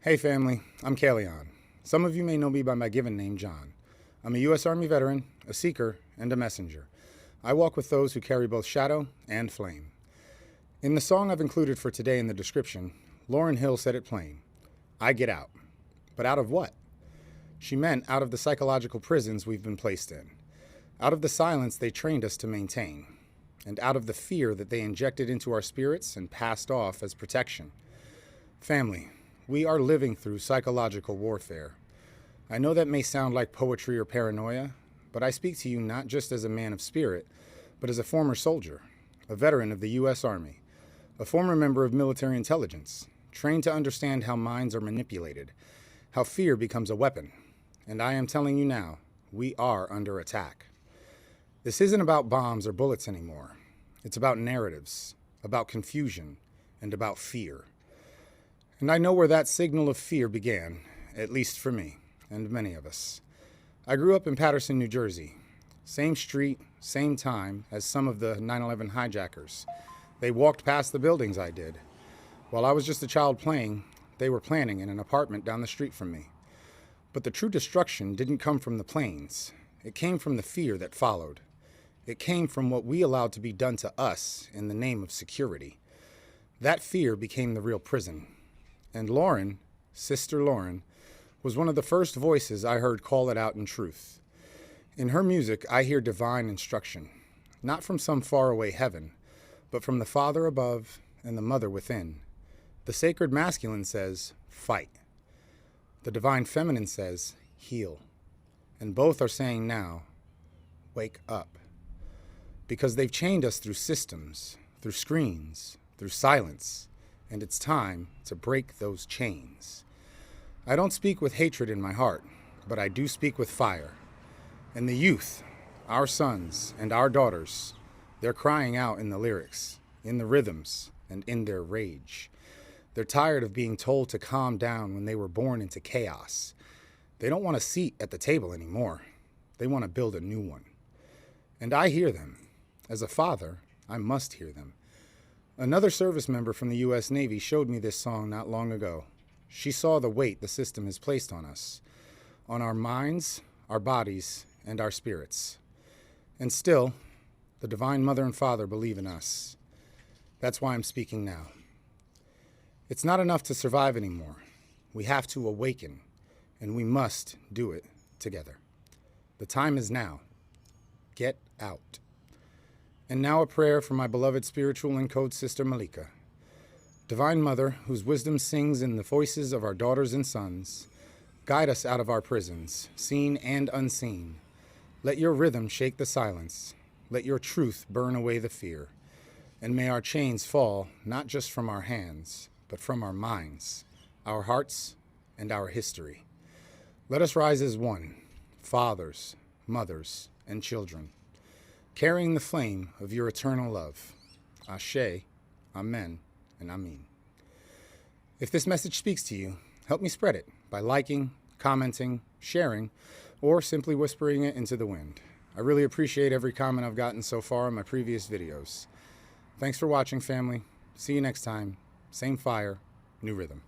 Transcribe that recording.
Hey family, I'm Kaelion. Some of you may know me by my given name, John. I'm a U.S. Army veteran, a seeker, and a messenger. I walk with those who carry both shadow and flame. In the song I've included for today in the description, Lauryn Hill said it plain. I get out. But out of what? She meant out of the psychological prisons we've been placed in, out of the silence they trained us to maintain, and out of the fear that they injected into our spirits and passed off as protection. Family, we are living through psychological warfare. I know that may sound like poetry or paranoia, but I speak to you not just as a man of spirit, but as a former soldier, a veteran of the U.S. Army, a former member of military intelligence, trained to understand how minds are manipulated, how fear becomes a weapon. And I am telling you now, we are under attack. This isn't about bombs or bullets anymore. It's about narratives, about confusion, and about fear. And I know where that signal of fear began, at least for me, and many of us. I grew up in Paterson, New Jersey. Same street, same time as some of the 9/11 hijackers. They walked past the buildings I did. While I was just a child playing, they were planning in an apartment down the street from me. But the true destruction didn't come from the planes. It came from the fear that followed. It came from what we allowed to be done to us in the name of security. That fear became the real prison. And Lauryn, Sister Lauryn, was one of the first voices I heard call it out in truth. In her music, I hear divine instruction, not from some faraway heaven, but from the Father above and the Mother within. The sacred masculine says, fight. The divine feminine says, heal. And both are saying now, wake up. Because they've chained us through systems, through screens, through silence, and it's time to break those chains. I don't speak with hatred in my heart, but I do speak with fire. And the youth, our sons and our daughters, they're crying out in the lyrics, in the rhythms, and in their rage. They're tired of being told to calm down when they were born into chaos. They don't want a seat at the table anymore. They want to build a new one. And I hear them. As a father, I must hear them. Another service member from the U.S. Navy showed me this song not long ago. She saw the weight the system has placed on us, on our minds, our bodies, and our spirits. And still, the Divine Mother and Father believe in us. That's why I'm speaking now. It's not enough to survive anymore. We have to awaken, and we must do it together. The time is now. Get out. And now a prayer for my beloved spiritual and code sister Malika. Divine Mother, whose wisdom sings in the voices of our daughters and sons, guide us out of our prisons, seen and unseen. Let your rhythm shake the silence. Let your truth burn away the fear. And may our chains fall not just from our hands, but from our minds, our hearts, and our history. Let us rise as one, fathers, mothers, and children, carrying the flame of your eternal love. Ashe, Amen, and Amin. If this message speaks to you, help me spread it by liking, commenting, sharing, or simply whispering it into the wind. I really appreciate every comment I've gotten so far in my previous videos. Thanks for watching, family. See you next time. Same fire, new rhythm.